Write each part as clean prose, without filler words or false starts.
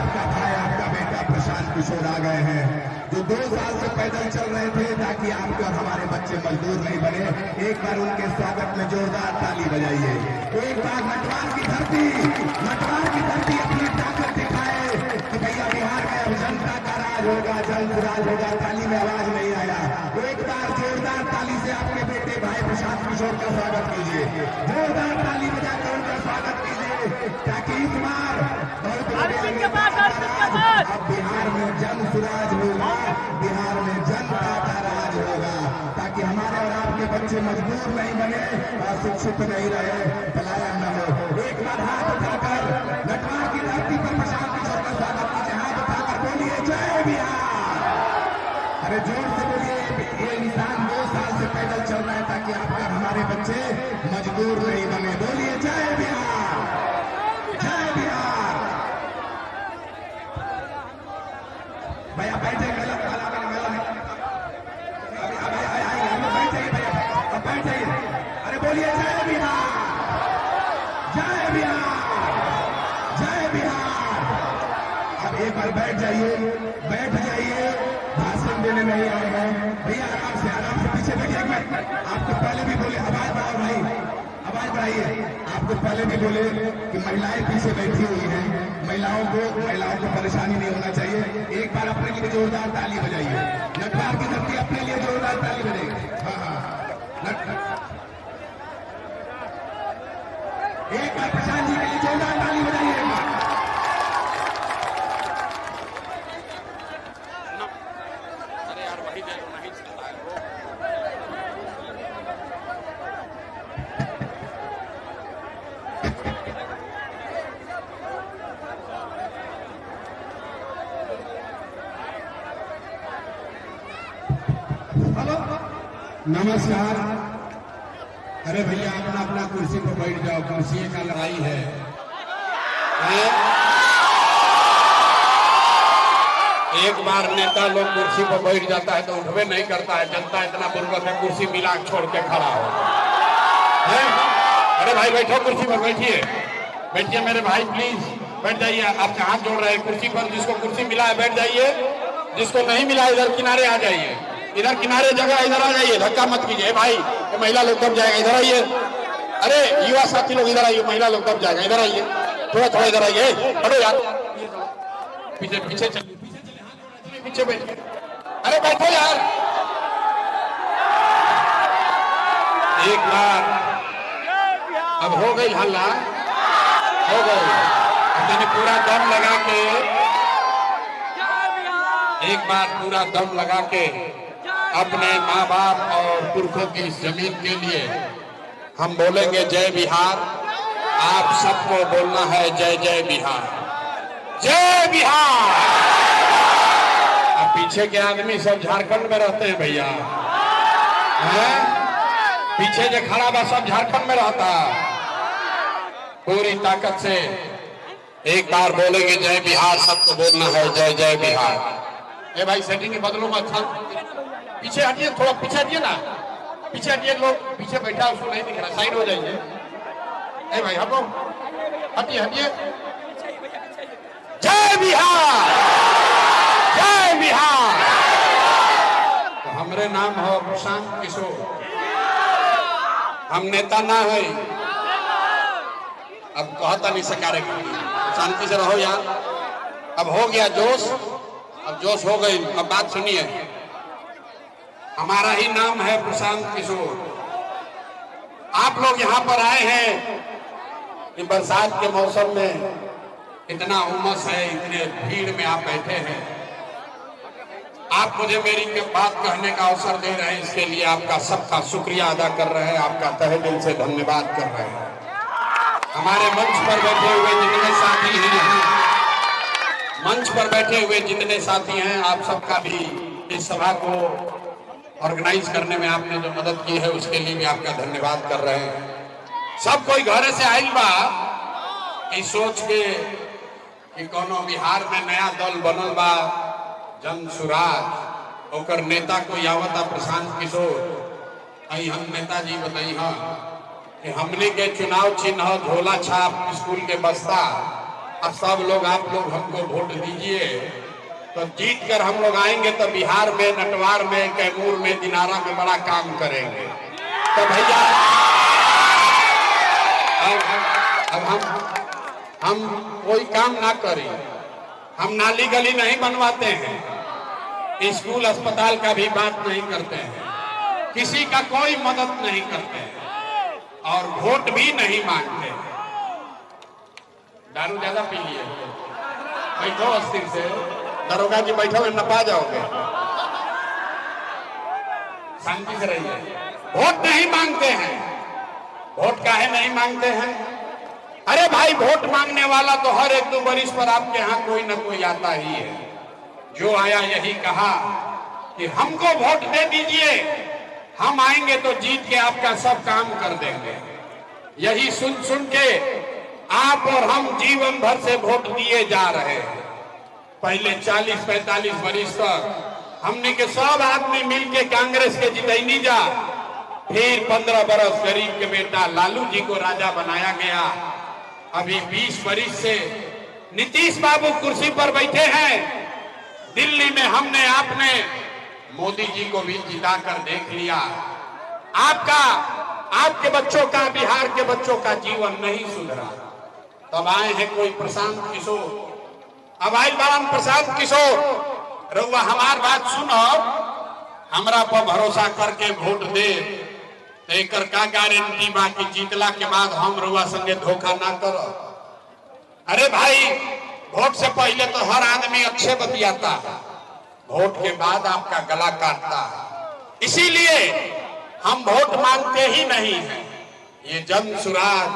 आपका भाई, आपका बेटा प्रशांत किशोर आ गए हैं, जो 2 साल से पैदल चल रहे थे ताकि आपके और हमारे बच्चे मजदूर नहीं बने। एक बार उनके स्वागत में जोरदार ताली बजाइए। एक बार नटवार की धरती अपनी ताकत दिखाए कि भैया बिहार में अब जनता का राज होगा, जल्द राज होगा। ताली में आवाज नहीं आया। एक बार जोरदार ताली से आपके बेटे भाई प्रशांत किशोर का स्वागत कीजिए। जोरदार ताली बजाकर उनका स्वागत कीजिए ताकि इस बार अब बिहार में जन सुराज होगा, बिहार में जनता का राज होगा, ताकि हमारे और आपके बच्चे मजबूर नहीं बने, अशिक्षित नहीं रहे, पलायन न हो। एक बार हाथ उठाकर नटवार की धरती पर प्रशांत किशोर का स्वागत कीजिए। हाथ उठाकर बोलिए जय बिहार। अरे जोर से बोलिए। ये इंसान 2 साल से पैदल चल रहा है ताकि आपका हमारे बच्चे मजदूर नहीं बने। बोलिए जय बिहार, जय बिहार। भैया बैठे, गलत वाला बैठ जाइए भैया, अब बैठ जाइए। अरे बोलिए जय बिहार, जय बिहार, जय बिहार। अब एक बार बैठ जाइए, बैठ जाइए। भाषण देने नहीं आए हैं भैया, आराम से पीछे बैठिए। आपको पहले भी बोले आवाज बढ़ाओ भाई, आवाज बढ़ाइए। आपको पहले भी बोले कि महिलाएं पीछे बैठी हुई हैं, महिलाओं को परेशानी नहीं होना चाहिए। एक बार अपने लिए जोरदार ताली बजाइए। नटवार की धरती अपने लिए जोरदार ताली बजाइए। हाँ, एक बार प्रशांत जी के लिए जोरदार ताली बजाइए। अरे यार वही नहीं चलता है। नमस्कार। अरे भैया अपना अपना कुर्सी पर बैठ जाओ, कुर्सी का लड़ाई है। एक बार नेता लोग कुर्सी पर बैठ जाता है तो उठवे नहीं करता है। जनता इतना बुर्बक है, कुर्सी मिला छोड़ के खड़ा हो। अरे भाई बैठो, कुर्सी पर बैठिए, बैठिए मेरे भाई, प्लीज बैठ जाइए। आपका हाथ जोड़ रहे हैं कुर्सी पर। जिसको कुर्सी मिला है बैठ जाइए, जिसको नहीं मिला इधर किनारे आ जाइए। इधर किनारे जगह, इधर आ जाइए, धक्का मत कीजिए भाई। महिला लोग दब जाएगा, इधर आइए। अरे युवा साथी लोग इधर आइए, महिला लोग दब जाएगा, इधर आइए। थोड़ा इधर आइए, बढ़ो यार, पीछे चलिए, पीछे बैठिए। अरे बैठो यार। एक बार अब हो गई हल्ला, हो गई। मैंने पूरा दम लगा के, एक बार पूरा दम लगा के अपने माँ बाप और पुरखों की इस जमीन के लिए हम बोलेंगे जय बिहार। आप सबको बोलना है जय जय बिहार, जय बिहार। अब पीछे के आदमी सब झारखंड में रहते हैं भैया, पीछे जो खड़ा बा सब झारखंड में रहता। पूरी ताकत से एक बार बोलेंगे जय बिहार, सबको बोलना है जय जय बिहार। ए भाई सेटिंग के बदलो में अच्छा पीछे हटिए, थोड़ा पीछे हटिए ना, पीछे हटिए। लोग पीछे बैठा उसको नहीं दिख रहा, साइड हो जाइए। ए भाई हटो, हटिए हटिए। जय बिहार, जय बिहार। तो हमरे नाम हो प्रशांत किशोर, हम नेता ना है। अब कहता नहीं सकारे, शांति से रहो यार। अब हो गया जोश, अब जोश हो गई। अब बात सुनिए, हमारा ही नाम है प्रशांत किशोर। आप लोग यहाँ पर आए हैं कि बरसात के मौसम में इतना उमस है, इतने भीड़ में आप बैठे हैं। आप मुझे मेरी बात कहने का अवसर दे रहे हैं, इसके लिए आपका सबका शुक्रिया अदा कर रहे हैं, आपका तहे दिल से धन्यवाद कर रहे हैं। हमारे मंच पर बैठे हुए जितने साथी हैं, मंच पर बैठे हुए जितने साथी हैं, आप सबका भी इस सभा को ऑर्गेनाइज करने में आपने जो मदद की है उसके लिए भी आपका धन्यवाद कर रहे हैं। सब कोई घर से आइल बा कि सोच के कि कोनो बिहार में नया दल बनल बा जन सुराज, ओकर नेता को आवता प्रशांत किशोर। आई हम नेताजी बताई हाँ कि हमने के चुनाव चिन्ह झोला छाप स्कूल के बस्ता अब सब लोग आप लोग हमको वोट दीजिए, तो जीत कर हम लोग आएंगे तो बिहार में, नटवार में, कैमूर में, दिनारा में बड़ा काम करेंगे। तो भैया अब हम कोई काम ना करें, हम नाली गली नहीं बनवाते हैं, स्कूल अस्पताल का भी बात नहीं करते हैं, किसी का कोई मदद नहीं करते हैं और वोट भी नहीं मांगते। दारू ज्यादा पी लिए, बैठो अस्थिर से, दरोगा जी बैठो, नपा जाओगे, शांति से रहिए। वोट नहीं मांगते हैं। वोट काहे नहीं मांगते हैं? अरे भाई, वोट मांगने वाला तो हर 1-2 वर्ष पर आपके यहाँ कोई ना कोई आता ही है। जो आया यही कहा कि हमको वोट दे दीजिए, हम आएंगे तो जीत के आपका सब काम कर देंगे। यही सुन सुन के आप और हम जीवन भर से वोट दिए जा रहे हैं। पहले 40-45 वर्ष तक हमने के सब आदमी मिलके कांग्रेस के जितैनी जा, फिर 15 बरस गरीब के बेटा लालू जी को राजा बनाया गया। अभी 20 वर्ष से नीतीश बाबू कुर्सी पर बैठे हैं। दिल्ली में हमने आपने मोदी जी को भी जिताकर देख लिया। आपके बच्चों का, बिहार के बच्चों का जीवन नहीं सुधरा। तब आए हैं कोई प्रशांत किशोर, अब आई बाराम प्रशांत किशोर, रउआ हमार बात सुनो, हमरा पर भरोसा करके वोट दे, तो एकर का गारंटी बा कि जीतला के बाद हम रउआ संगे धोखा ना करो? अरे भाई, वोट से पहले तो हर आदमी अच्छे बतियाता है, वोट के बाद आपका गला काटता है। इसीलिए हम वोट मांगते ही नहीं हैं। ये जन सुराज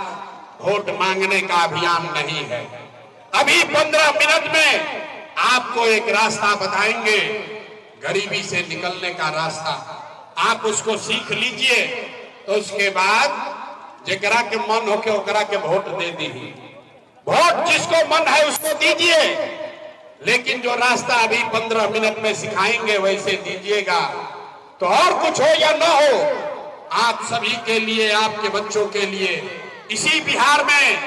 वोट मांगने का अभियान नहीं है। अभी 15 मिनट में आपको एक रास्ता बताएंगे, गरीबी से निकलने का रास्ता। आप उसको सीख लीजिए, तो उसके बाद जेकरा के मन हो के ओकरा के वोट दे दीजिए। वोट जिसको मन है उसको दीजिए, लेकिन जो रास्ता अभी 15 मिनट में सिखाएंगे वैसे दीजिएगा। तो और कुछ हो या न हो, आप सभी के लिए, आपके बच्चों के लिए, इसी बिहार में,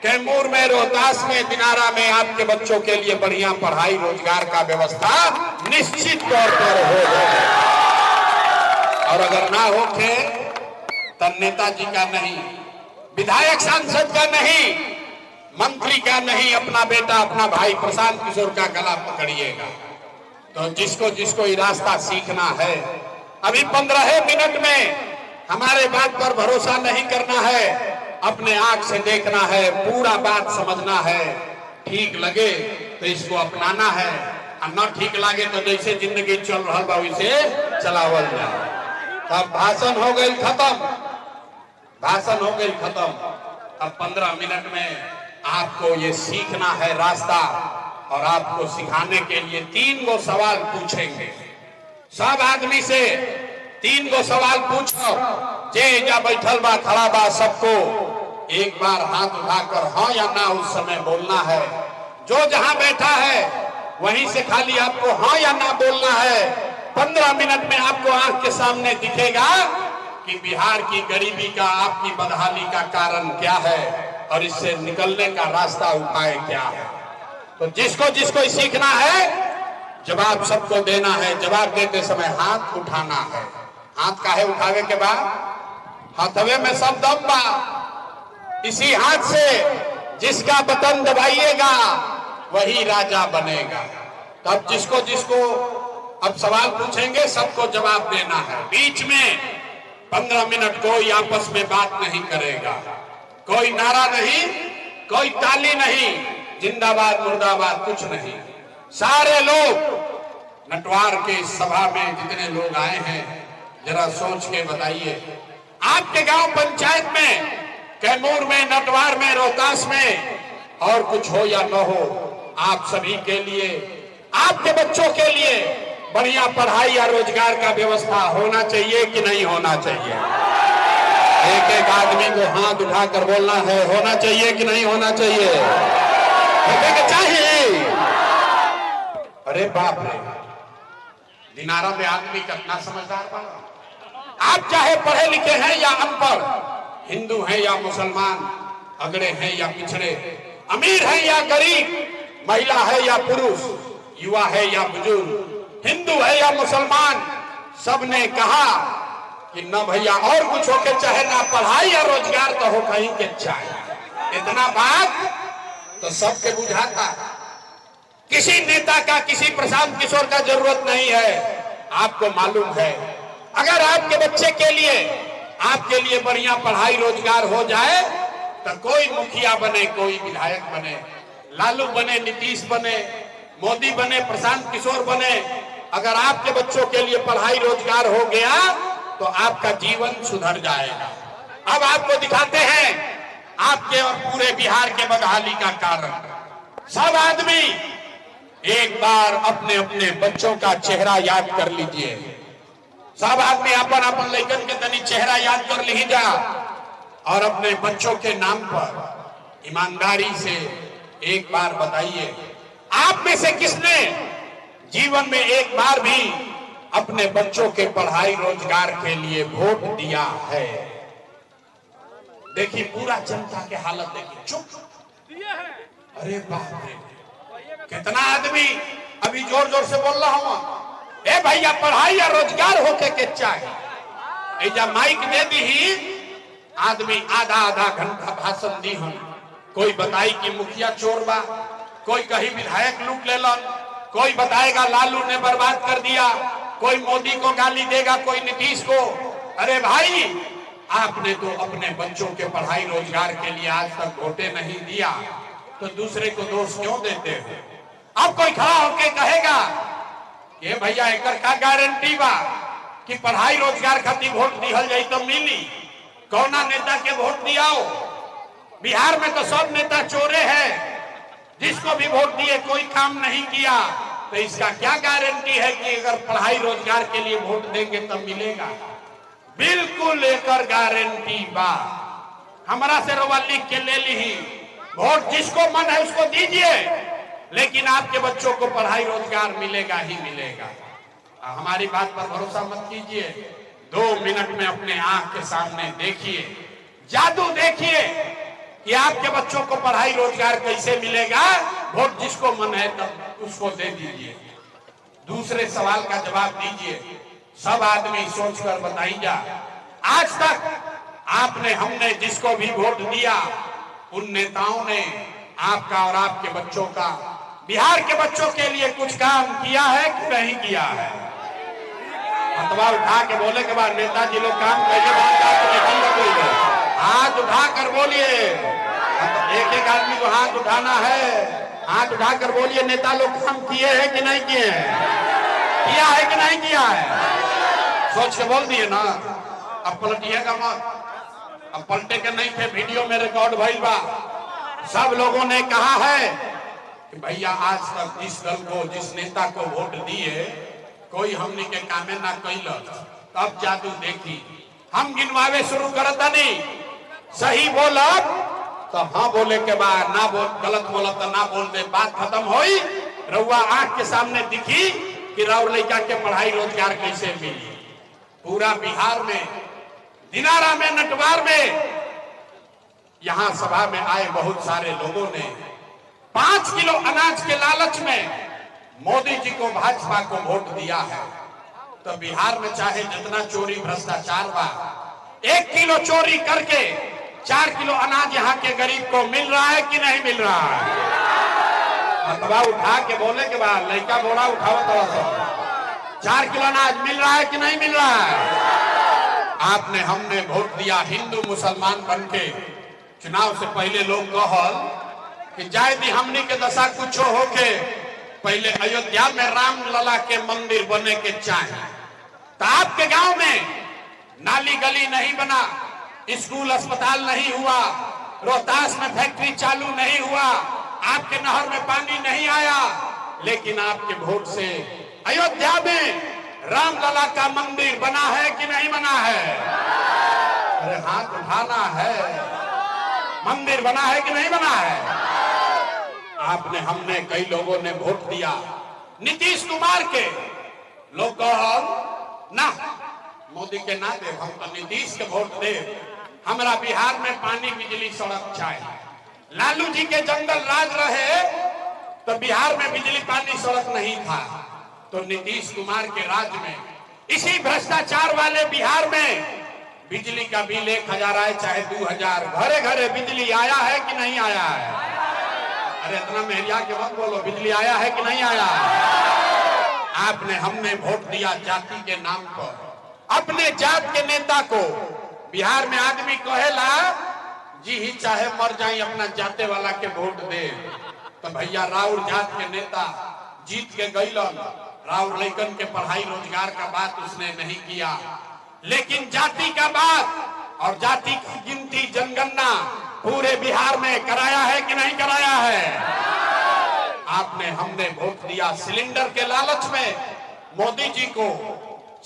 कैमूर में, रोहतास में, दिनारा में आपके बच्चों के लिए बढ़िया पढ़ाई, रोजगार का व्यवस्था निश्चित तौर पर होगा। और अगर ना होके तो नेताजी का नहीं, विधायक सांसद का नहीं, मंत्री का नहीं, अपना बेटा, अपना भाई प्रशांत किशोर का गला पकड़िएगा। तो जिसको जिसको ये रास्ता सीखना है, अभी 15 मिनट में हमारे बात पर भरोसा नहीं करना है, अपने आंख से देखना है, पूरा बात समझना है। ठीक लगे तो इसको अपनाना है, और न ठीक लगे तो जैसे जिंदगी चल रहा बा वैसे चलावल जाए। तब भाषण हो गई खत्म, भाषण हो गई खत्म। अब 15 मिनट में आपको ये सीखना है रास्ता, और आपको सिखाने के लिए 3 गो सवाल पूछेंगे। सब आदमी से 3 गो सवाल पूछो। जे जा बैठल बा, खड़ा बा, सबको एक बार हाथ उठाकर हाँ या ना उस समय बोलना है। जो जहां बैठा है वहीं से खाली आपको हाँ या ना बोलना है। 15 मिनट में आपको आंख के सामने दिखेगा कि बिहार की गरीबी का, आपकी बदहाली का कारण क्या है, और इससे निकलने का रास्ता, उपाय क्या है। तो जिसको जिसको सीखना है, जवाब सबको देना है। जवाब देते समय हाथ उठाना है। हाथ काहे उठावे के बाद? हाथवे में सब दम बा। इसी हाथ से जिसका बटन दबाइएगा वही राजा बनेगा। तब जिसको जिसको अब सवाल पूछेंगे सबको जवाब देना है। बीच में 15 मिनट कोई आपस में बात नहीं करेगा, कोई नारा नहीं, कोई ताली नहीं, जिंदाबाद मुर्दाबाद कुछ नहीं। सारे लोग नटवार के सभा में जितने लोग आए हैं, जरा सोच के बताइए, आपके गांव पंचायत में, कैमूर में, नटवार में, रोहतास में, और कुछ हो या न हो, आप सभी के लिए, आपके बच्चों के लिए बढ़िया पढ़ाई या रोजगार का व्यवस्था होना चाहिए कि नहीं होना चाहिए? एक एक आदमी को हाथ उठाकर बोलना है, होना चाहिए कि नहीं होना चाहिए? चाहिए। अरे बाप रे, दिनारा में आदमी कितना समझदार बना। आप चाहे पढ़े लिखे हैं या अनपढ़, हिंदू हैं या मुसलमान, अगड़े हैं या पिछड़े, अमीर है या गरीब, महिला है या पुरुष, युवा है या बुजुर्ग, हिंदू है या मुसलमान, सबने कहा कि न भैया और कुछ हो के चाहे, ना पढ़ाई या रोजगार तो हो कहीं के चाहे। इतना बात तो सबके बुझाता। किसी नेता का, किसी प्रशांत किशोर का जरूरत नहीं है। आपको मालूम है, अगर आपके बच्चे के लिए, आपके लिए बढ़िया पढ़ाई रोजगार हो जाए तो कोई मुखिया बने, कोई विधायक बने, लालू बने, नीतीश बने, मोदी बने, प्रशांत किशोर बने, अगर आपके बच्चों के लिए पढ़ाई रोजगार हो गया तो आपका जीवन सुधर जाएगा। अब आपको दिखाते हैं आपके और पूरे बिहार के बदहाली का कारण। सब आदमी एक बार अपने अपने बच्चों का चेहरा याद कर लीजिए। सब आदमी अपन अपन लेकर के तनी चेहरा याद कर लीजा और अपने बच्चों के नाम पर ईमानदारी से एक बार बताइए, आप में से किसने जीवन में एक बार भी अपने बच्चों के पढ़ाई रोजगार के लिए वोट दिया है? देखिए पूरा जनता के हालत देखिए, चुप। अरे बाप रे, कितना आदमी अभी जोर जोर से बोल रहा हूं, ए भैया पढ़ाई या रोजगार होके के चाहे। ऐजा माइक दे दी ही आदमी आधा आधा घंटा भाषण दी हम। कोई बताई कि मुखिया चोर बा, कोई कहीं विधायक लूट लेलन, कोई बताएगा लालू ने बर्बाद कर दिया, कोई मोदी को गाली देगा, कोई नीतीश को। अरे भाई, आपने तो अपने बच्चों के पढ़ाई रोजगार के लिए आज तक वोटे नहीं दिया, तो दूसरे को दोष क्यों देते हो? अब कोई खड़ा होके कहेगा कि भैया एकर का गारंटी बा कि पढ़ाई रोजगार खातिर वोट दिहल जाई तो मिली? कौना नेता के वोट दियाओ? बिहार में तो सब नेता चोरे हैं, जिसको भी वोट दिए कोई काम नहीं किया, तो इसका क्या गारंटी है कि अगर पढ़ाई रोजगार के लिए वोट देंगे तब मिलेगा? बिल्कुल एकर गारंटी बा। हमारा से रवा लिख के ले ली, वोट जिसको मन है उसको दीजिए, लेकिन आपके बच्चों को पढ़ाई रोजगार मिलेगा ही मिलेगा। हमारी बात पर भरोसा मत कीजिए, 2 मिनट में अपने आंख के सामने देखिए, जादू देखिए कि आपके बच्चों को पढ़ाई रोजगार कैसे मिलेगा। वोट जिसको मन है तब उसको दे दीजिए। दूसरे सवाल का जवाब दीजिए। सब आदमी सोचकर बताइए, आज तक आपने, हमने जिसको भी वोट दिया, उन नेताओं ने आपका और आपके बच्चों का, बिहार के बच्चों के लिए कुछ काम किया है कि नहीं किया है? हथवा उठा के बोले के बाद नेताजी लोग काम करिए, हाथ उठा कर बोलिए। एक एक आदमी को हाथ उठाना है, हाथ उठाकर बोलिए नेता लोग काम किए हैं कि नहीं किए हैं? किया है कि नहीं किया है? सोच के बोल दिए ना। अब पलटिएगा मत, अब पलटे के नहीं थे, वीडियो में रिकॉर्ड भइल बा। सब लोगों ने कहा है कि भैया आज तक जिस दल को, जिस नेता को वोट दिए, कोई हमने के कामे ना कैल, तब जादू देखी। हम गिनवावे शुरू करता नहीं, सही बोला तो हाँ बोले के बाद, ना बोल, गलत बोला तो ना बोल दे, बात खत्म होई। रउआ आंख के सामने दिखी कि राउर लड़का के पढ़ाई रोजगार कैसे मिली। पूरा बिहार में, दिनारा में, नटवार में, यहां सभा में आए बहुत सारे लोगों ने 5 किलो अनाज के लालच में मोदी जी को, भाजपा को वोट दिया है। तो बिहार में चाहे जितना चोरी भ्रष्टाचार बा, 1 किलो चोरी करके 4 किलो अनाज यहाँ के गरीब को मिल रहा है कि नहीं मिल रहा है? हथवा उठा के बोले के बाद लड़का बोरा उठाओ तो 4 किलो अनाज मिल रहा है कि नहीं मिल रहा है? आपने, हमने वोट दिया हिंदू मुसलमान बन के। चुनाव से पहले लोग कहल कि जाए दी हमने के दशा कुछ हो के, पहले अयोध्या में राम लला के मंदिर बने के चाहे। तो आपके गांव में नाली गली नहीं बना, स्कूल अस्पताल नहीं हुआ, रोहतास में फैक्ट्री चालू नहीं हुआ, आपके नहर में पानी नहीं आया, लेकिन आपके वोट से अयोध्या में राम लला का मंदिर बना है कि नहीं बना है? अरे हाथ उठाना है। मंदिर बना है कि नहीं बना है? आपने, हमने, कई लोगों ने वोट दिया नीतीश कुमार के। लोग कहो ना मोदी के ना दे, हम तो नीतीश के वोट दे। हमारा बिहार में पानी, बिजली, सड़क चाहिए, लालू जी के जंगल राज रहे तो बिहार में बिजली पानी सड़क नहीं था, तो नीतीश कुमार के राज में इसी भ्रष्टाचार वाले बिहार में बिजली का बिल 1000 आए चाहे 2000, घरे घरे बिजली आया है कि नहीं आया है? अरे इतना मेहरिया के मत बोलो, बिजली आया है कि नहीं आया है? आपने हमने वोट दिया जाति के नाम पर, अपने जात के नेता को। बिहार में आदमी कहेला जी ही चाहे मर जाए अपना जाते वाला के वोट दे, तो भैया राउर जात के नेता जीत के गईलन, राउर लैकन के पढ़ाई रोजगार का बात उसने नहीं किया, लेकिन जाति का बात और जाति की गिनती जनगणना पूरे बिहार में कराया है कि नहीं कराया है? आपने हमने वोट दिया सिलेंडर के लालच में मोदी जी को।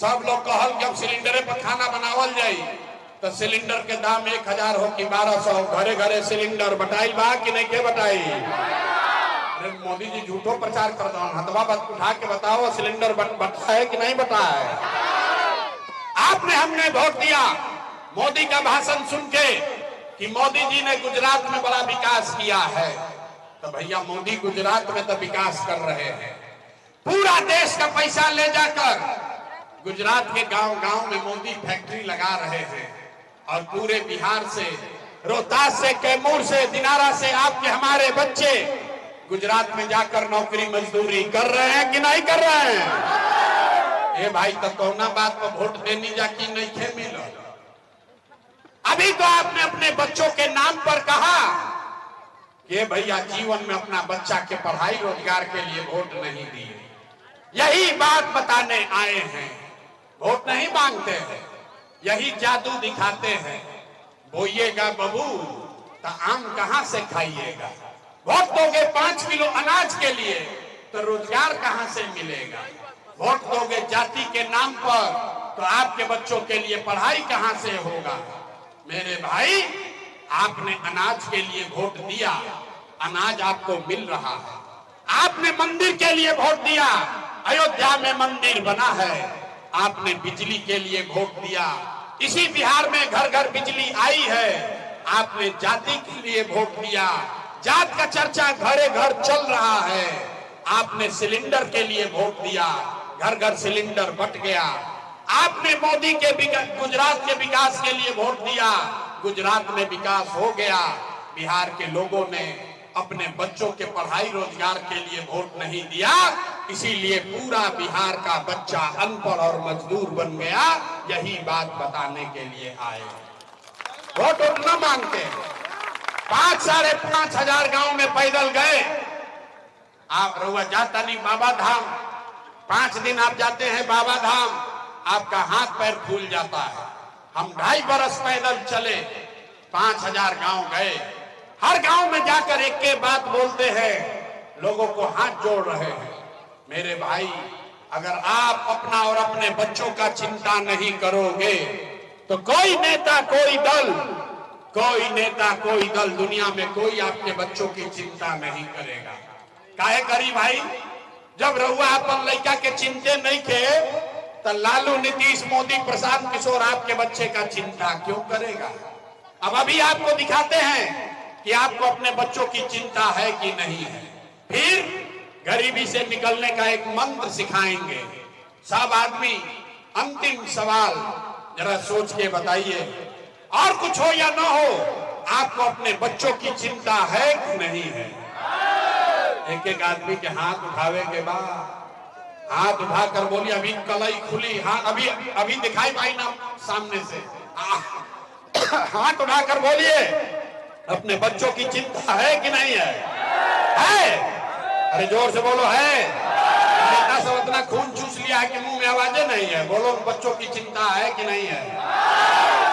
सब लोग कहल जब सिलेंडर पर खाना बनावल जाये तो सिलेंडर के दाम 1000 हो कि 1200, घरे घरे सिलेंडर बटाई बा कि नहीं के बटाई? अरे मोदी जी झूठो प्रचार कर दो, हथवा उठा के बताओ सिलेंडर बटा है कि नहीं बटा है? आपने हमने वोट दिया मोदी का भाषण सुन के कि मोदी जी ने गुजरात में बड़ा विकास किया है, तो भैया मोदी गुजरात में तो विकास कर रहे हैं, पूरा देश का पैसा ले जाकर गुजरात के गांव-गांव में मोदी फैक्ट्री लगा रहे हैं और पूरे बिहार से, रोहतास से, कैमूर से, दिनारा से आपके हमारे बच्चे गुजरात में जाकर नौकरी मजदूरी कर रहे हैं कि नहीं कर रहे हैं? ए भाई तो कौना बात पर वोट देनी जाकी नहीं थे मिलो। अभी तो आपने अपने बच्चों के नाम पर कहा कि भैया जीवन में अपना बच्चा के पढ़ाई रोजगार के लिए वोट नहीं दिए। यही बात बताने आए हैं, वोट नहीं मांगते हैं, यही जादू दिखाते हैं। बोइएगा बबू तो आम कहां से खाइएगा, वोट दोगे 5 किलो अनाज के लिए तो रोजगार कहां से मिलेगा, वोट दोगे जाति के नाम पर तो आपके बच्चों के लिए पढ़ाई कहां से होगा? मेरे भाई आपने अनाज के लिए वोट दिया, अनाज आपको मिल रहा है। आपने मंदिर के लिए वोट दिया, अयोध्या में मंदिर बना है। आपने बिजली के लिए वोट दिया, इसी बिहार में घर घर बिजली आई है। आपने जाति के लिए वोट दिया, जात का चर्चा घरे घर चल रहा है। आपने सिलेंडर के लिए वोट दिया, घर घर सिलेंडर बट गया। आपने मोदी के गुजरात के विकास के लिए वोट दिया, गुजरात में विकास हो गया। बिहार के लोगों ने अपने बच्चों के पढ़ाई रोजगार के लिए वोट नहीं दिया, इसीलिए पूरा बिहार का बच्चा अनपढ़ और मजदूर बन गया। यही बात बताने के लिए आए। वोट न मांगते, 5 साढ़े 5 हजार गांव में पैदल गए। आप रुआ जाता नहीं बाबा धाम, 5 दिन आप जाते हैं बाबा धाम, आपका हाथ पैर फूल जाता है। हम 2.5 बरस पैदल चले, 5000 गांव गए। हर गांव में जाकर एक के बात बोलते हैं, लोगों को हाथ जोड़ रहे हैं। मेरे भाई, अगर आप अपना और अपने बच्चों का चिंता नहीं करोगे तो कोई नेता कोई दल दुनिया में कोई आपके बच्चों की चिंता नहीं करेगा। काहे करी भाई? जब रहुआ अपन लड़का के चिंते नहीं थे तो लालू, नीतीश, मोदी, प्रशांत किशोर आपके बच्चे का चिंता क्यों करेगा? अब अभी आपको दिखाते हैं कि आपको अपने बच्चों की चिंता है कि नहीं है। फिर गरीबी से निकलने का एक मंत्र सिखाएंगे। सब आदमी अंतिम सवाल जरा सोच के बताइए, और कुछ हो या ना हो, आपको अपने बच्चों की चिंता है कि नहीं है? एक एक आदमी के हाथ उठावे के बाद हाथ उठाकर बोलिए, अभी कलाई खुली। हाँ, अभी दिखाई पाई ना सामने से? हाथ उठाकर बोलिए, अपने बच्चों की चिंता है कि नहीं है? है? अरे जोर से बोलो, है? इतना सब इतना खून चूस लिया है कि मुंह में आवाजें नहीं है। बोलो, बच्चों की चिंता है कि नहीं है?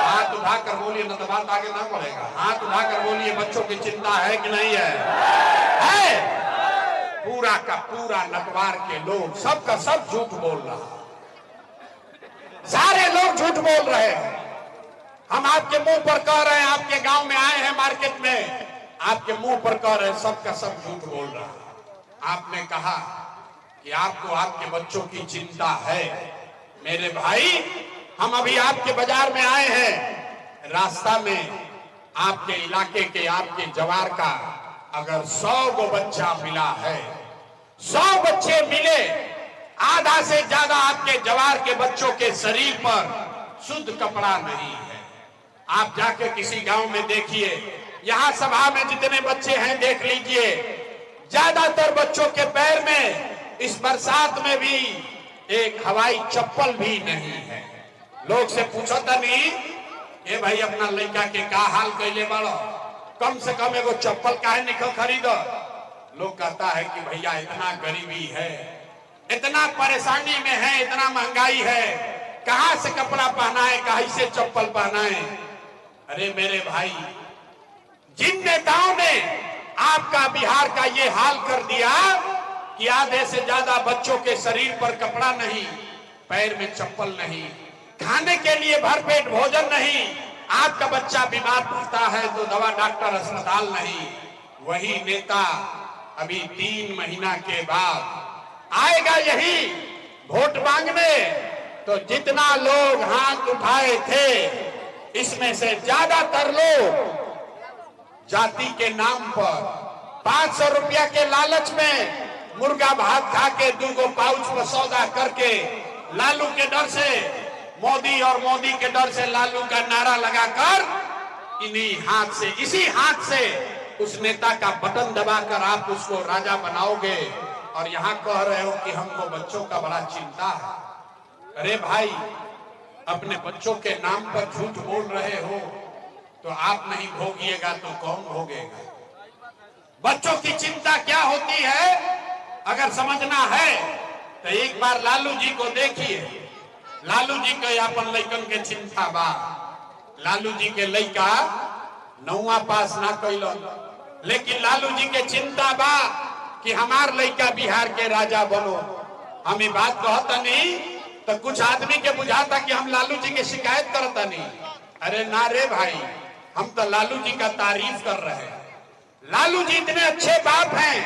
हाथ उठाकर बोलिए, न तो बात आगे ना बढ़ेगा। हाथ उठाकर बोलिए, बच्चों की चिंता है कि नहीं है? है? पूरा का पूरा नटवार के लोग सबका सब झूठ बोल रहा, सारे लोग झूठ बोल रहे हैं। हम आपके मुंह पर कह रहे हैं, आपके गांव में आए हैं मार्केट में, आपके मुंह पर कह रहे हैं, सबका सब झूठ बोल रहा है। आपने कहा कि आपको आपके बच्चों की चिंता है। मेरे भाई, हम अभी आपके बाजार में आए हैं, रास्ता में आपके इलाके के, आपके जवार का अगर 100 गो बच्चा मिला है, 100 बच्चे मिले, आधा से ज्यादा आपके जवार के बच्चों के शरीर पर शुद्ध कपड़ा नहीं है। आप जाके किसी गांव में देखिए, यहां सभा में जितने बच्चे हैं देख लीजिए, ज्यादातर बच्चों के पैर में इस बरसात में भी एक हवाई चप्पल भी नहीं है। लोग से पूछो था नहीं, ए भाई अपना लड़का के का हाल कैले बड़ो, कम से कम एगो चप्पल काहे निकल खरीदो। लोग कहता है कि भैया इतना गरीबी है, इतना परेशानी में है, इतना महंगाई है, कहां से कपड़ा पहनाए, कहीं से चप्पल पहनाए। अरे मेरे भाई, जिन नेताओं ने आपका बिहार का ये हाल कर दिया कि आधे से ज्यादा बच्चों के शरीर पर कपड़ा नहीं, पैर में चप्पल नहीं, खाने के लिए भरपेट भोजन नहीं, आपका बच्चा बीमार पड़ता है तो दवा डॉक्टर अस्पताल नहीं, वही नेता अभी 3 महीना के बाद आएगा यही वोट मांगने, तो जितना लोग हाथ उठाए थे इसमें से ज्यादातर लोग जाति के नाम पर 500 रुपया के लालच में मुर्गा भात खा के 2 पाउच पर सौदा करके लालू के डर से मोदी और मोदी के डर से लालू का नारा लगाकर इन्हीं हाथ से, इसी हाथ से उस नेता का बटन दबाकर आप उसको राजा बनाओगे और यहाँ कह रहे हो कि हमको बच्चों का बड़ा चिंता है। अरे भाई, अपने बच्चों के नाम पर झूठ बोल रहे हो तो आप नहीं भोगिएगा तो कौन भोगेगा? बच्चों की चिंता क्या होती है अगर समझना है तो एक बार लालू जी को देखिए। लालू जी के अपन लइकन के चिंता बा। लालू जी के लइका 9वां पास ना कैलन, लेकिन लालू जी के चिंता बा कि हमार लइका बिहार के राजा बनो। हम ये बात कहता नहीं तो कुछ आदमी के बुझाता कि हम लालू जी के शिकायत करता नहीं। अरे ना रे भाई, हम तो लालू जी का तारीफ कर रहे हैं। लालू जी इतने अच्छे बाप हैं,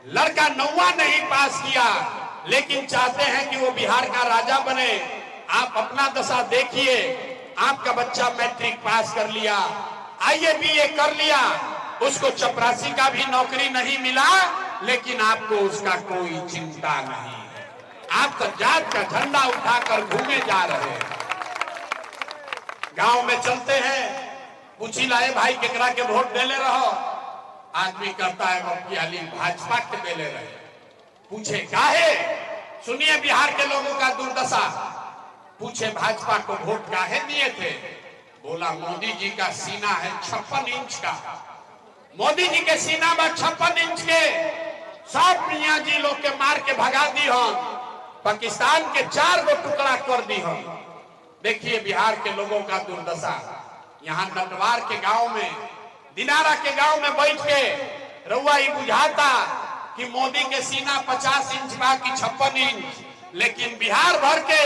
लड़का 9वां नहीं पास किया लेकिन चाहते हैं कि वो बिहार का राजा बने। आप अपना दशा देखिए, आपका बच्चा मैट्रिक पास कर लिया, आईए बीए कर लिया, उसको चपरासी का भी नौकरी नहीं मिला, लेकिन आपको उसका कोई चिंता नहीं है। आप तो जात का झंडा उठाकर घूमे जा रहे हैं। गांव में चलते हैं, पूछी लाए भाई केकरा के वोट देले रहो, आदमी कहता है मुखियाली भाजपा के देले रहे। पूछे काहे? सुनिए बिहार के लोगों का दुर्दशा। पूछे भाजपा को वोट काहे दिए थे? बोला मोदी जी का सीना है 56 इंच का, मोदी जी के सीना में 56 इंच के सब मियां जी लोग के मार के भगा दी हम, पाकिस्तान के 4 गो टुकड़ा कर दी हम। देखिए बिहार के लोगों का दुर्दशा। यहाँ नटवार के गांव में, दिनारा के गांव में बैठ के रउआ ही बुझाता कि मोदी के सीना 50 इंच बा कि 56 इंच, लेकिन बिहार भर के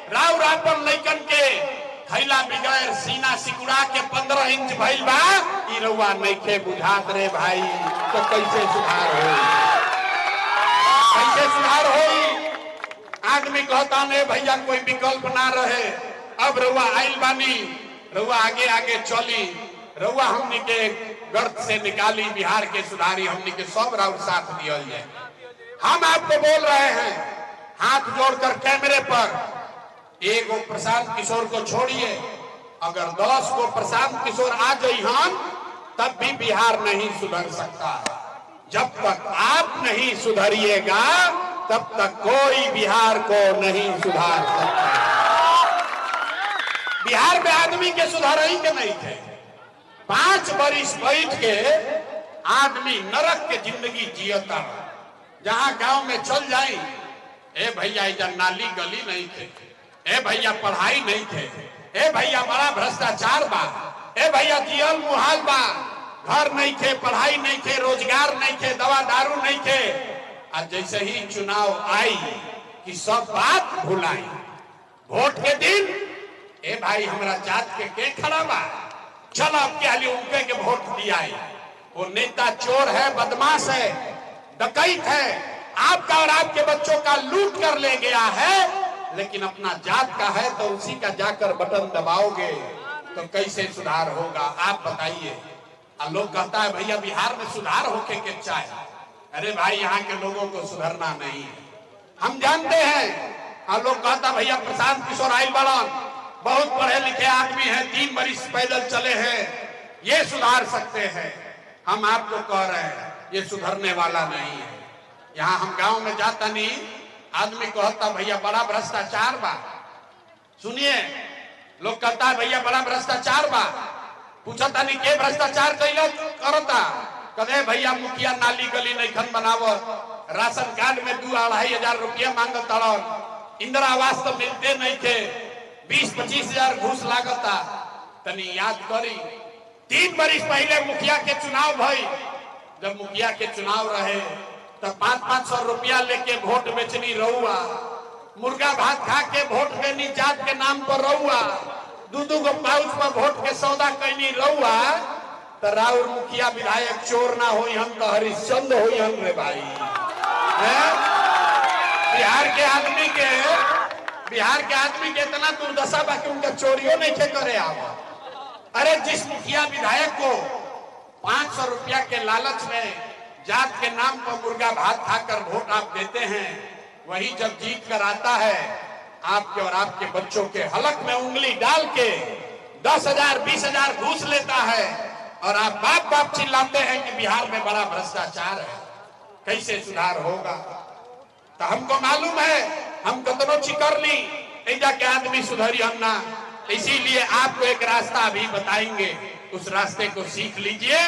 राव रापन लइकन के थैला बिगैर सीना सिकुड़ा के 15 इंच भइल बा। ई रउआ नइखे बुझात रे भाई, तो कैसे सुधार होई? कैसे सुधार होई? आदमी कहता ने भैया कोई विकल्प ना रहे, अब रउआ आइल बानी, रउआ आगे आगे चली, रउआ हमनी के गर्त से निकाली, बिहार के सुधारी, हमनी के सब राउर साथ दियल जाए। हम आपको बोल रहे हैं हाथ जोड़कर कैमरे पर, एगो प्रशांत किशोर को छोड़िए, अगर 10 को प्रशांत किशोर आ जाई हम, तब भी बिहार नहीं सुधर सकता। जब तक आप नहीं सुधरिएगा तब तक कोई बिहार को नहीं सुधार सकता। बिहार में आदमी के सुधार ही के नहीं थे। 5 बरिस बैठ के आदमी नरक के जिंदगी जियता। जहां गांव में चल जाए, ए भैया इधर नाली गली नहीं थे, ए भैया पढ़ाई नहीं थे, ए भैया बड़ा भ्रष्टाचार बा, ए भैया जियल मुहाल बा, घर नहीं थे, पढ़ाई नहीं थे, रोजगार नहीं थे, दवा दारू नहीं थे। और जैसे ही चुनाव आई कि सब बात भुलाई, वोट के दिन ए भाई हमारा जात के खड़ा बा, चल अब क्या लिए उनके के वोट दिया। वो नेता चोर है, बदमाश है, डकैत है, आपका और आपके बच्चों का लूट कर ले गया है, लेकिन अपना जात का है तो उसी का जाकर बटन दबाओगे। तो कैसे सुधार होगा आप बताइए। और लोग कहता है भैया बिहार में सुधार होके के चाहे। अरे भाई यहाँ के लोगों को सुधरना नहीं है, हम जानते हैं। और लोग कहता भैया प्रशांत किशोर आइल बड़न बहुत पढ़े लिखे आदमी हैं, 3 बरिस पैदल चले हैं, ये सुधार सकते हैं। हम आपको कह रहे हैं ये सुधरने वाला नहीं है। यहाँ हम गांव में जाता नहीं, आदमी कहता भैया बड़ा भ्रष्टाचार बा। सुनिए, लोग कहता है भैया बड़ा भ्रष्टाचार बा, पूछता नहीं के भ्रष्टाचार कैला करता। कदे भैया मुखिया नाली गली नहीं खन बनावत, राशन कार्ड में 2-2.5 हजार रुपया मांगत, इंदिरा आवास तो मिलते नहीं थे, 20-25 हजार घूस लागता। तनी याद करी 3 बरिस पहले मुखिया के चुनाव भई, जब मुखिया के चुनाव रहे तब 500-500 रुपया लेके वोट बेचनी रहुआ, मुर्गा भात खा के वोट देनी जात के नाम पर रहुआ, 2-2 गो पाउच पर वोट के सौदा कैनी रहुआ। तो राउर मुखिया विधायक चोर ना होई हम तो हरिश्चंद्र होई हम रे भाई। बिहार के आदमी के इतना दुर्दशा बाकी उनका चोरियों नहीं थे करे आवा। अरे जिस मुखिया विधायक को 500 रुपया के लालच में जात के नाम पर मुर्गा भात खाकर वोट आप देते हैं, वही जब जीत कर आता है आपके और आपके बच्चों के हलक में उंगली डाल के 10,000-20 हजार घूस लेता है और आप बाप बाप चिल्लाते हैं कि बिहार में बड़ा भ्रष्टाचार है, कैसे सुधार होगा। तो हमको मालूम है हम कतनो चिकर ली ऐजा के आदमी सुधरी हम ना, इसीलिए आपको एक रास्ता अभी बताएंगे, उस रास्ते को सीख लीजिए,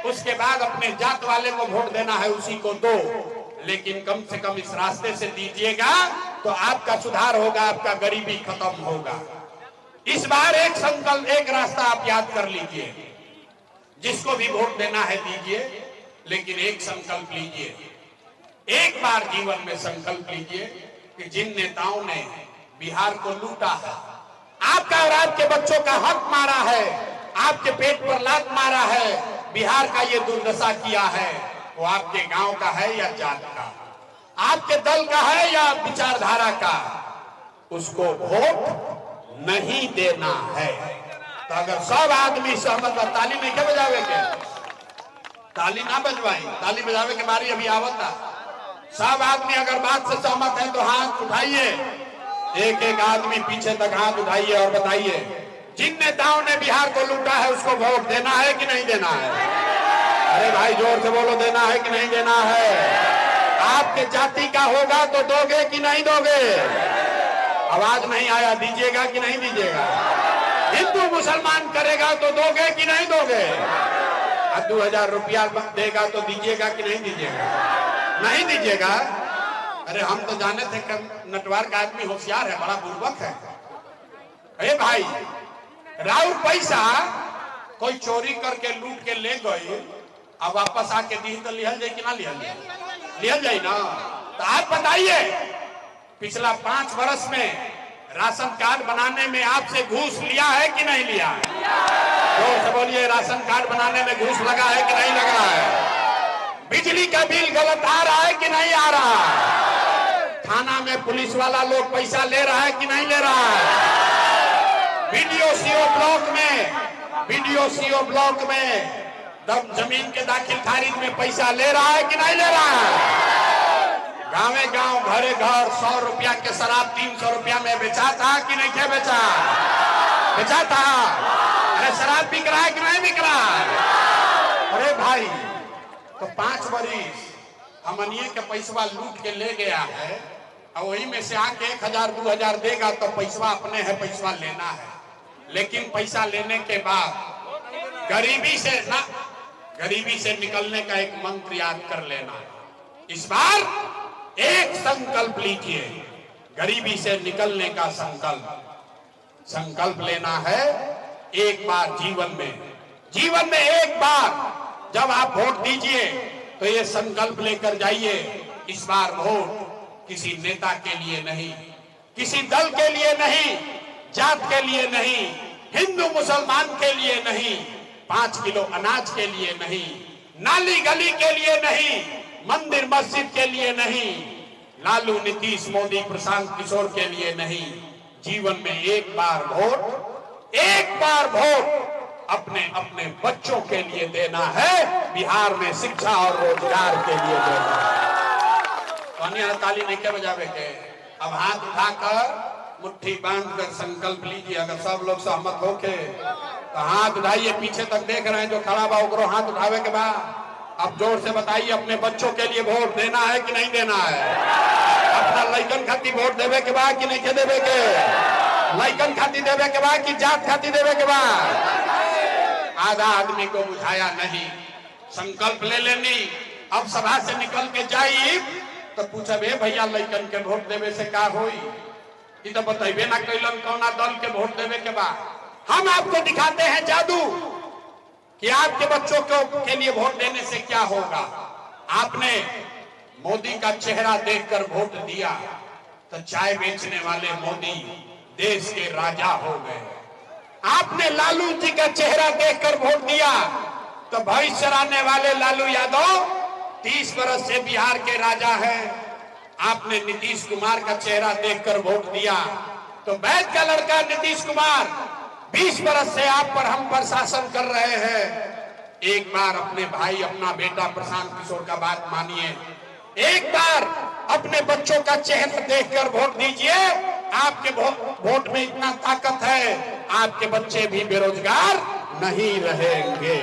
उसके बाद अपने जात वाले को वोट देना है उसी को दो, लेकिन कम से कम इस रास्ते से दीजिएगा तो आपका सुधार होगा, आपका गरीबी खत्म होगा। इस बार एक संकल्प, एक रास्ता आप याद कर लीजिए, जिसको भी वोट देना है दीजिए, लेकिन एक संकल्प लीजिए, एक बार जीवन में संकल्प लीजिए कि जिन नेताओं ने बिहार को लूटा है, आपका और आपके बच्चों का हक मारा है, आपके पेट पर लात मारा है, बिहार का ये दुर्दशा किया है, वो आपके गांव का है या जात का, आपके दल का है या विचारधारा का, उसको वोट नहीं देना है। तो अगर सब आदमी सहमत है, ताली नहीं के बजावे के, ताली ना बजवाई, ताली बजावे के बारी अभी आवता। सब आदमी अगर बात से सहमत है तो हाथ उठाइए, एक एक आदमी पीछे तक हाथ उठाइए और बताइए जिन नेताओं ने बिहार को लूटा है उसको वोट देना है कि नहीं देना है। अरे भाई जोर से बोलो, देना है कि नहीं देना है। आपके जाति का होगा तो दोगे कि नहीं दोगे? आवाज नहीं आया, दीजिएगा कि नहीं दीजिएगा? हिंदू मुसलमान करेगा तो दोगे कि नहीं दोगे? 2,000 रुपया देगा तो दीजिएगा कि नहीं दीजिएगा? नहीं दीजिएगा। अरे हम तो जाने थे कि नटवार का आदमी होशियार है, बड़ा बुर्बक है। अरे भाई राउर पैसा कोई चोरी करके लूट के ले गई, अब वापस आके दी तो लिहल जाए कि ना लिहल जाए? लिहल जाए ना। तो आप बताइए, पिछला 5 वर्ष में राशन कार्ड बनाने में आपसे घूस लिया है कि नहीं लिया है? जोर से बोलिए, राशन कार्ड बनाने में घूस लगा है कि नहीं लगा है? बिजली का बिल गलत आ रहा है कि नहीं आ रहा है? थाना में पुलिस वाला लोग पैसा ले रहा है कि नहीं ले रहा है? बीडीओ ब्लॉक में जमीन के दाखिल खारिज में पैसा ले रहा है कि नहीं ले रहा है? गाँवे गाँव घरे घर 100 रुपया के शराब 300 रुपया में बेचा था कि नहीं क्या बेचा? बेचा था। अरे शराब बिक रहा है कि नहीं बिक रहा है? अरे भाई तो 5 बरिस हमनिए के पैसा लूट के ले गया है, और वही में से आके 1,000-2,000 देगा तो पैसा अपने है, पैसा लेना है। लेकिन पैसा लेने के बाद गरीबी से निकलने का एक मंत्र याद कर लेना। इस बार एक संकल्प लीजिए, गरीबी से निकलने का संकल्प लेना है। एक बार जीवन में एक बार जब आप वोट दीजिए तो ये संकल्प लेकर जाइए, इस बार वोट किसी नेता के लिए नहीं, किसी दल के लिए नहीं, जात के लिए नहीं, हिंदू मुसलमान के लिए नहीं, 5 किलो अनाज के लिए नहीं, नाली गली के लिए नहीं, मंदिर मस्जिद के लिए नहीं, लालू नीतीश मोदी प्रशांत किशोर के लिए नहीं। जीवन में एक बार वोट एक बार वोट अपने अपने बच्चों के लिए देना है, बिहार में शिक्षा और रोजगार के लिए देना है। ताली नहीं के बजावे के, अब हाथ उठाकर मुट्ठी बांध कर संकल्प लीजिए। अगर सब लोग सहमत होके तो हाथ उठाइए, पीछे तक देख रहे हैं जो खड़ा बा उकरो हाथ उठावे के बाद अब जोर से बताइए, अपने बच्चों के लिए वोट देना है कि नहीं देना है? अपना लइकन खातिर वोट देवे के बाद कि नहीं के देवे के? लइकन खातिर देवे के बाद कि जात खातिर देवे के बाद? आधा आदमी को बुझाया नहीं, संकल्प ले लेनी। अब सभा से निकल के जाई तो पूछे भैया लइकन के वोट देवे से का होई? ये तो बताइए ना कैलन कौना दल के वोट देवे के बाद। हम आपको दिखाते हैं जादू कि आपके बच्चों के लिए वोट देने से क्या होगा। आपने मोदी का चेहरा देखकर वोट दिया तो चाय बेचने वाले मोदी देश के राजा हो गए। आपने लालू जी का चेहरा देखकर वोट दिया तो भैंस चराने वाले लालू यादव 30 बरस से बिहार के राजा हैं। आपने नीतीश कुमार का चेहरा देखकर वोट दिया तो वैद का लड़का नीतीश कुमार 20 बरस से आप पर हम पर शासन कर रहे हैं। एक बार अपने भाई अपना बेटा प्रशांत किशोर का बात मानिए, एक बार अपने बच्चों का चेहरा देखकर वोट दीजिए। आपके वोट में इतना ताकत है, आपके बच्चे भी बेरोजगार नहीं रहेंगे।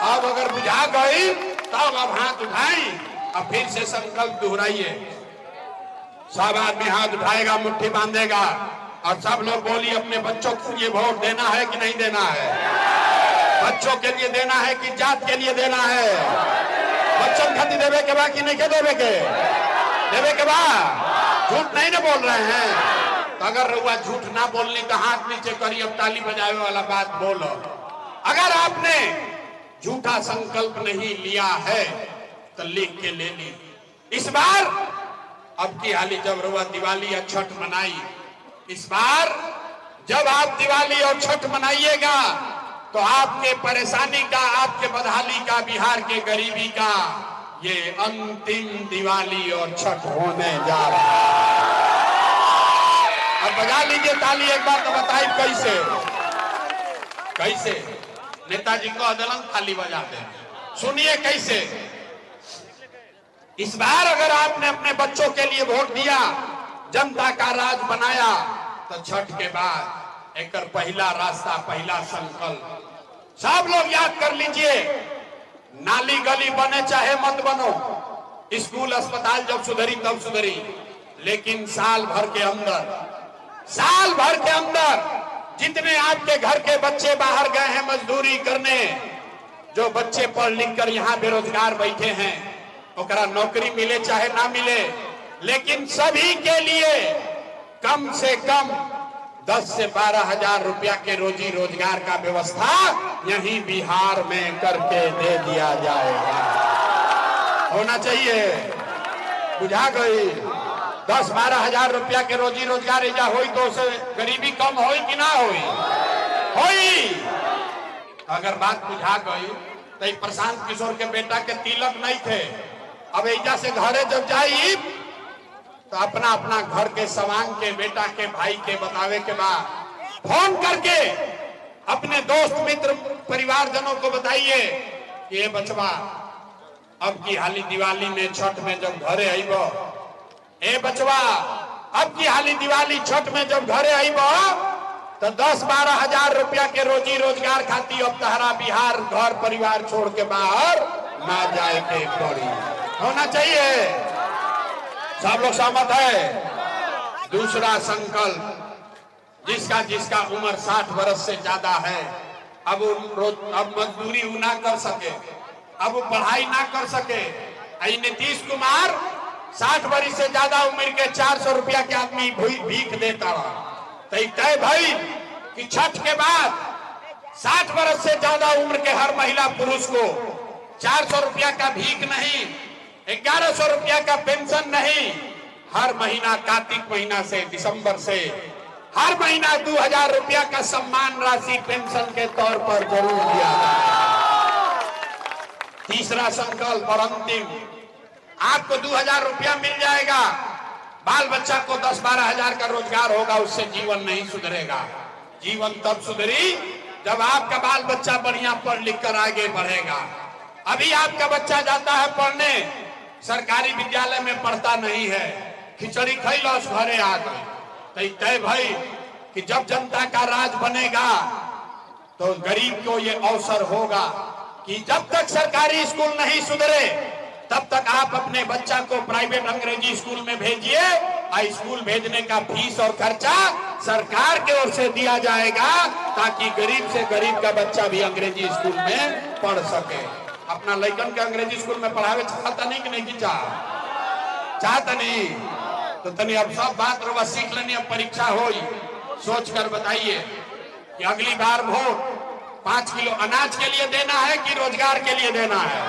अब अगर बुझा गई तब अब हाथ उठाएं, अब फिर से संकल्प दोहराइए। सब आदमी हाथ उठाएगा, मुट्ठी बांधेगा और सब लोग बोलिए अपने बच्चों के लिए वोट देना है कि नहीं देना है? बच्चों के लिए देना है कि जात के लिए देना है? बच्चन खातिर देवे के बाद कि नहीं के देवे के? देवे के बाद झूठ नहीं ना बोल रहे हैं। तो अगर रुआ झूठ ना बोलने का हाथ नीचे करिए, अब ताली बजावे वाला बात बोलो। अगर आपने झूठा संकल्प नहीं लिया है तो लिख के ले ली। इस बार अब की हाली जब रुआ दिवाली या छठ मनाई, इस बार जब आप दिवाली और छठ मनाइएगा तो आपके परेशानी का, आपके बदहाली का, बिहार के गरीबी का ये अंतिम दिवाली और छठ होने जा रहा है। अब बजा लीजिए ताली एक बार तो बताइए कैसे कैसे नेताजी को अदलन ताली बजाते हैं, सुनिए कैसे। इस बार अगर आपने अपने बच्चों के लिए वोट दिया, जनता का राज बनाया, तो छठ के बाद एक पहला रास्ता, पहला संकल्प सब लोग याद कर लीजिए। नाली गली बने चाहे मत बनो, स्कूल अस्पताल जब सुधरी तब सुधरी, लेकिन साल भर के अंदर जितने आपके घर के बच्चे बाहर गए हैं मजदूरी करने, जो बच्चे पढ़ लिख कर यहाँ बेरोजगार बैठे हैं, ओकरा नौकरी मिले चाहे ना मिले, लेकिन सभी के लिए कम से कम 10 से 12 हजार रुपया के रोजी रोजगार का व्यवस्था यहीं बिहार में करके दे दिया जाएगा। होना चाहिए, बुझा गई। 10-12 हजार रुपया के रोजी रोजगार एजा होई तो उसे गरीबी कम होई कि ना होई? अगर बात बुझा गई तो प्रशांत किशोर के बेटा के तिलक नहीं थे। अब एजा से घरे जब जाई तो अपना अपना घर के सवांग के, बेटा के, भाई के बतावे के बाद फोन करके अपने दोस्त मित्र परिवारजनों को बताइए कि ये बचवा अब की हाली दिवाली में छठ में जब घरे आईबो, ए बचवा अब की हाली दिवाली छठ में जब घरे आईबो तो 10-12 हजार रुपया के रोजी रोजगार खाती अब तहरा बिहार घर परिवार छोड़ के बाहर ना जाए के पड़ी। होना चाहिए, सब लोग सहमत है। दूसरा संकल्प, जिसका उम्र 60 वर्ष से ज्यादा है, अब मजदूरी ना कर सके, अब पढ़ाई ना कर सके। नीतीश कुमार 60 वर्ष से ज्यादा उम्र के 400 रुपया के आदमी भीख देता रहा। तो तय भाई कि छठ के बाद 60 वर्ष से ज्यादा उम्र के हर महिला पुरुष को 400 रुपया का भीख नहीं, 1100 रुपया का पेंशन नहीं, हर महीना कार्तिक महीना से दिसंबर से हर महीना 2000 रुपया का सम्मान राशि पेंशन के तौर पर जरूर दिया जाए। तीसरा संकल्प और अंतिम, आपको 2000 रुपया मिल जाएगा, बाल बच्चा को 10-12 हजार का रोजगार होगा, उससे जीवन नहीं सुधरेगा। जीवन तब सुधरी जब आपका बाल बच्चा बढ़िया पढ़ लिख कर आगे बढ़ेगा। अभी आपका बच्चा जाता है पढ़ने, सरकारी विद्यालय में पढ़ता नहीं है, खिचड़ी खैलस घरे आ गए। तो तय भाई कि जब जनता का राज बनेगा तो गरीब को ये अवसर होगा कि जब तक सरकारी स्कूल नहीं सुधरे तब तक आप अपने बच्चा को प्राइवेट अंग्रेजी स्कूल में भेजिए और स्कूल भेजने का फीस और खर्चा सरकार की ओर से दिया जाएगा ताकि गरीब से गरीब का बच्चा भी अंग्रेजी स्कूल में पढ़ सके। अपना लड़कन के अंग्रेजी स्कूल में पढ़ावे चाहता नहीं कि नहीं चाहता नहीं? तो तनी अब सब बात रवा सीख लेनी, अब परीक्षा होई। सोच कर बताइए कि अगली बार वोट 5 किलो अनाज के लिए देना है कि रोजगार के लिए देना है?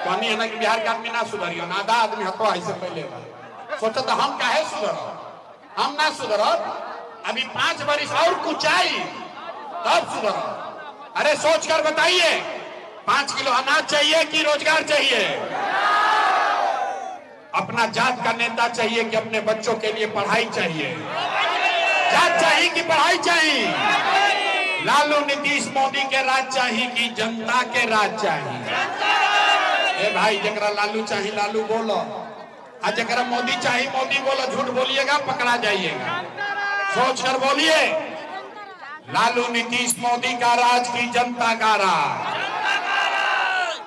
कहनी है ना कि बिहार का आदमी ना सुधरियो, ना आधा आदमी हतो ऐसे पहले सोचा तो हम काहे सुधरो, हम ना सुधरो, अभी 5 बरिस और कुछ आई तब सुधरो। अरे सोच कर बताइए 5 किलो अनाज चाहिए कि रोजगार चाहिए? अपना जात का नेता चाहिए कि अपने बच्चों के लिए पढ़ाई चाहिए? जात चाहिए कि पढ़ाई चाहिए? लालू नीतीश मोदी के राज चाहिए कि जनता के राज चाहिए? ए भाई जरा लालू चाहिए लालू बोलो, और जरा मोदी चाहिए मोदी बोलो। झूठ बोलिएगा पकड़ा जाइएगा। सोच कर बोलिए, लालू नीतीश मोदी का राज की जनता का राज?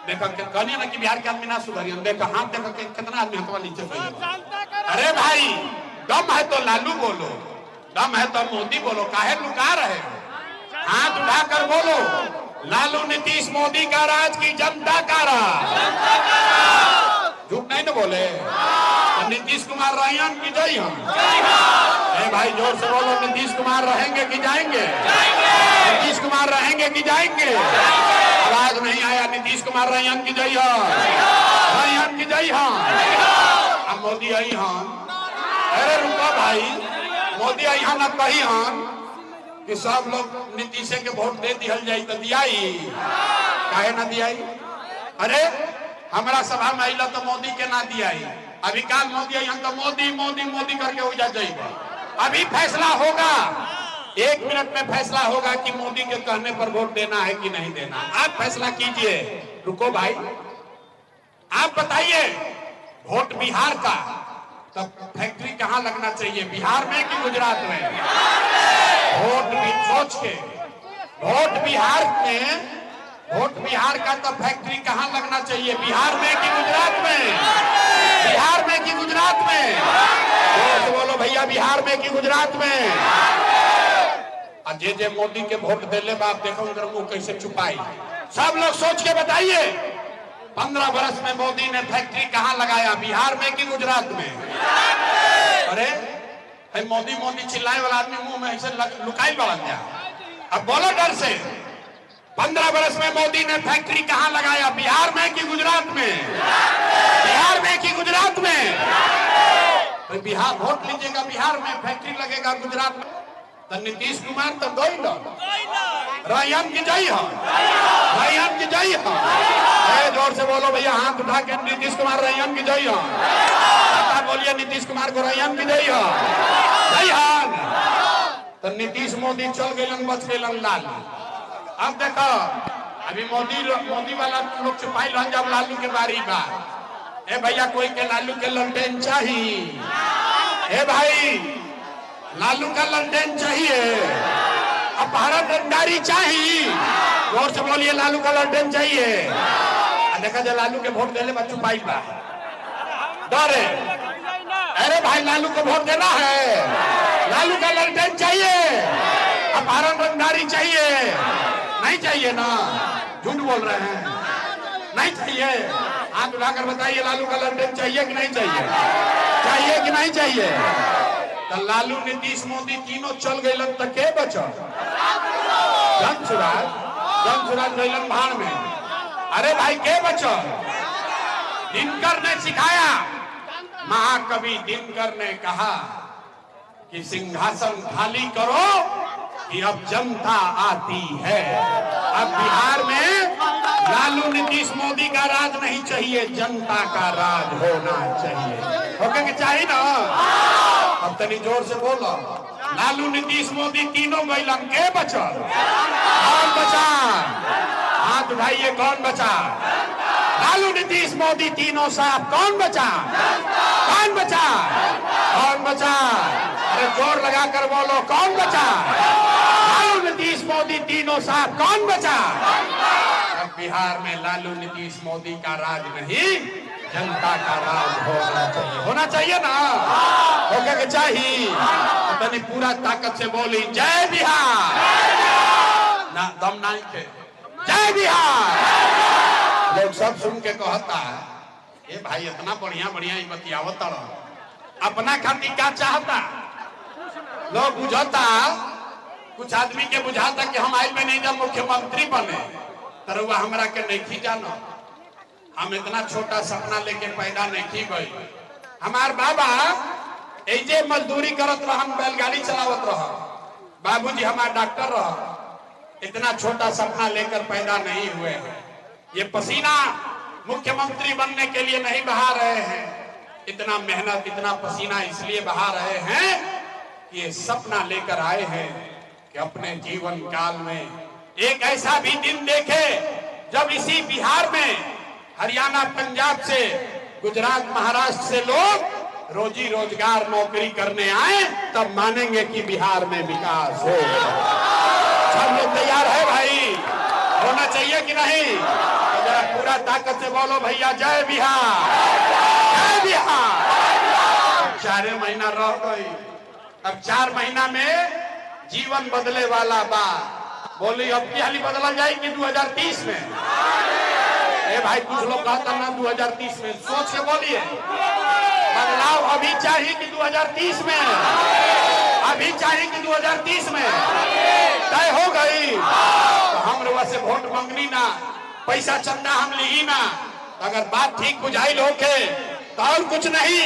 देखो कहनी ना कि बिहार के आदमी ना सुधरिए, देखो हाथ देखो कितना आदमी हथवा नीचे गए। अरे भाई दम है तो लालू बोलो, दम है तो मोदी बोलो, काहे लुका रहे? हाथ उठाकर बोलो, लालू नीतीश मोदी का राज की जनता का राज? झूठ नहीं ना बोले। तो नीतीश कुमार रहें कि जय हम? भाई जोर से बोलो, नीतीश कुमार रहेंगे कि जाएंगे? नीतीश कुमार रहेंगे कि जाएंगे? आवाज नहीं आया। नीतीश कुमार रहें कि जय हम? कि जय हम? अब मोदी आई हम? अरे रुको भाई, मोदी आई हम न कही हम कि सब लोग नीतीश के वोट दे दिहल जाई तो दियाई, काहे ना दियाई? अरे हमारा सभा में आइला तो मोदी के ना दियाई, अभी काल मोदी आई हम तो मोदी मोदी मोदी करके हो जाए। अभी फैसला होगा, 1 मिनट में फैसला होगा कि मोदी के कहने पर वोट देना है कि नहीं देना। आप फैसला कीजिए। रुको भाई, आप बताइए वोट बिहार का, तब फैक्ट्री कहाँ लगना चाहिए, बिहार में कि गुजरात में? वोट भी सोच के, वोट बिहार में, वोट बिहार का तो फैक्ट्री कहाँ लगना चाहिए, बिहार में कि गुजरात में? बिहार में कि गुजरात में? तो बोलो भैया, बिहार में कि गुजरात में? जे मोदी के वोट देले बाप देखो उधर मुंह कैसे छुपाई। सब लोग सोच के बताइए, 15 वर्ष में मोदी ने फैक्ट्री कहाँ लगाया, बिहार में कि गुजरात में? अरे मोदी मोदी चिल्लाए वाला आदमी मुंह में ऐसे लुकाई बढ़ गया। अब बोलो डर से, 15 वर्ष में मोदी ने फैक्ट्री कहाँ लगाया, बिहार में कि गुजरात में? बिहार में कि गुजरात में? तो बिहार वोट लीजिएगा, बिहार में फैक्ट्री लगेगा, गुजरात में तो नीतीश कुमार तो दो ही रैयन की जय हो, रैयन की जय हो। जोर से बोलो भैया, हाथ उठा के नीतीश कुमार रैयन की जय हो। बोलिए नीतीश कुमार को रैयन की जय हो, जय हो। तो नीतीश मोदी चल गए, बच गए लालू। अब देखो अभी मोदी वाला लोग छुपाई रह, जब लालू के बारी बा। ए भैया कोई के लालू के ललटेन चाहिए? ए भाई लालू का ललटेन चाहिए, अपहरण रंगदारी चाहिए? जोर से बोलिए, लालू का ललटेन चाहिए? देखा जाए लालू के वोट देने में छुपाई बा, डरे। अरे भाई लालू को वोट देना है, लालू का ललटेन चाहिए, अपहरण रंगदारी चाहिए? नहीं चाहिए ना, झूठ बोल रहे हैं, नहीं चाहिए। हाथ उठाकर बताइए, लालू का ललटेन चाहिए कि नहीं चाहिए? चाहिए कि नहीं चाहिए? तो लालू नीतीश मोदी तीनों चल गए तो के बचल? जनसुराज गईलन भाड़ में। अरे भाई के बचल? दिनकर ने सिखाया, महाकवि दिनकर ने कहा कि सिंहासन खाली करो कि अब जनता आती है। अब बिहार में लालू नीतीश मोदी का राज नहीं चाहिए, जनता का राज होना चाहिए। होके कि चाहिए ना? अब तनी जोर से बोलो। लालू नीतीश मोदी तीनों गैलन, के बचल? कौन बचा? हाथ उठाइए, कौन बचा? लालू नीतीश मोदी तीनों साहब, कौन बचा? कौन बचा? कौन बचा? अरे जोर लगाकर बोलो, कौन बचा? लालू नीतीश मोदी तीनों साहब, कौन बचा? अब बिहार में लालू नीतीश मोदी का राज नहीं, जनता का राज होना चाहिए। होना चाहिए ना? होगा के चाहिए? अपनी पूरा ताकत से बोली, जय बिहार। ना दम नहीं थे, जय बिहार। लोग सब सुन के कहता है, ये भाई इतना बढ़िया बढ़िया ही बतियावत रहा, अपना खातिर क्या चाहता? लोग बुझाता, कुछ आदमी के बुझाता कि हम आइल में नहीं जब मुख्यमंत्री बने तरुआ हमरा के नहीं जाना। हम इतना छोटा सपना लेके पैदा नहीं गई। हमार बाबा ऐजे मजदूरी करत रहन, बैलगाड़ी चलावत रह, बाबूजी हमार डॉक्टर रह, इतना छोटा सपना लेकर पैदा नहीं हुए हैं। ये पसीना मुख्यमंत्री बनने के लिए नहीं बहा रहे हैं, इतना मेहनत इतना पसीना इसलिए बहा रहे हैं कि ये सपना लेकर आए हैं कि अपने जीवन काल में एक ऐसा भी दिन देखे जब इसी बिहार में हरियाणा पंजाब से गुजरात महाराष्ट्र से लोग रोजी रोजगार नौकरी करने आए, तब मानेंगे कि बिहार में विकास हो। सब लोग तैयार है भाई? होना चाहिए कि नहीं? तो जरा पूरा ताकत से बोलो भैया, जय बिहार, जय बिहार। 4 महीना रह गई, अब 4 महीना में जीवन बदले वाला बा। बोली अब की हाली बदला जाएगी 2030 में? ए भाई कुछ लोग कहता ना 2030 में, सोच के बोलिए। बदलाव अभी चाहिए कि 2030 में? अभी चाहिए कि 2030 में? तय हो गई तो हम लोग से वोट मांगनी ना, पैसा चंदा हम ली ना। अगर बात ठीक बुझाइल होके तो और कुछ नहीं,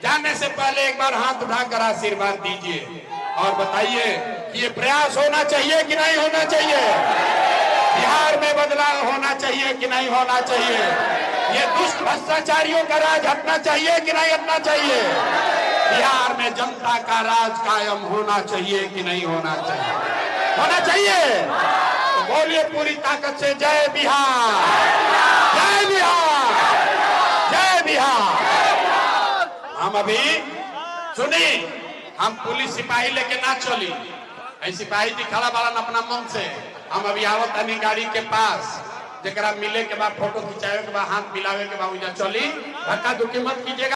जाने से पहले एक बार हाथ उठाकर आशीर्वाद दीजिए और बताइए कि ये प्रयास होना चाहिए कि नहीं होना चाहिए? बिहार में बदलाव होना चाहिए कि नहीं होना चाहिए? ये दुष्ट भ्रष्टाचारियों का राज हटना चाहिए कि नहीं हटना चाहिए? बिहार में जनता का राज कायम होना चाहिए कि नहीं होना चाहिए? होना चाहिए। तो बोलिए पूरी ताकत से, जय बिहार, जय बिहार, जय बिहार। हम अभी सुनी, हम पुलिस सिपाही लेके ना चली, ऐसी सिपाही जी खड़ा बालन अपना मन से। हम अभी आवत नहीं गाड़ी के पास, जरा मिले के बाद फोटो खिंचावे के बाद हाथ मिलावे के बाद चली, धक्का धुक्की मत कीजिएगा।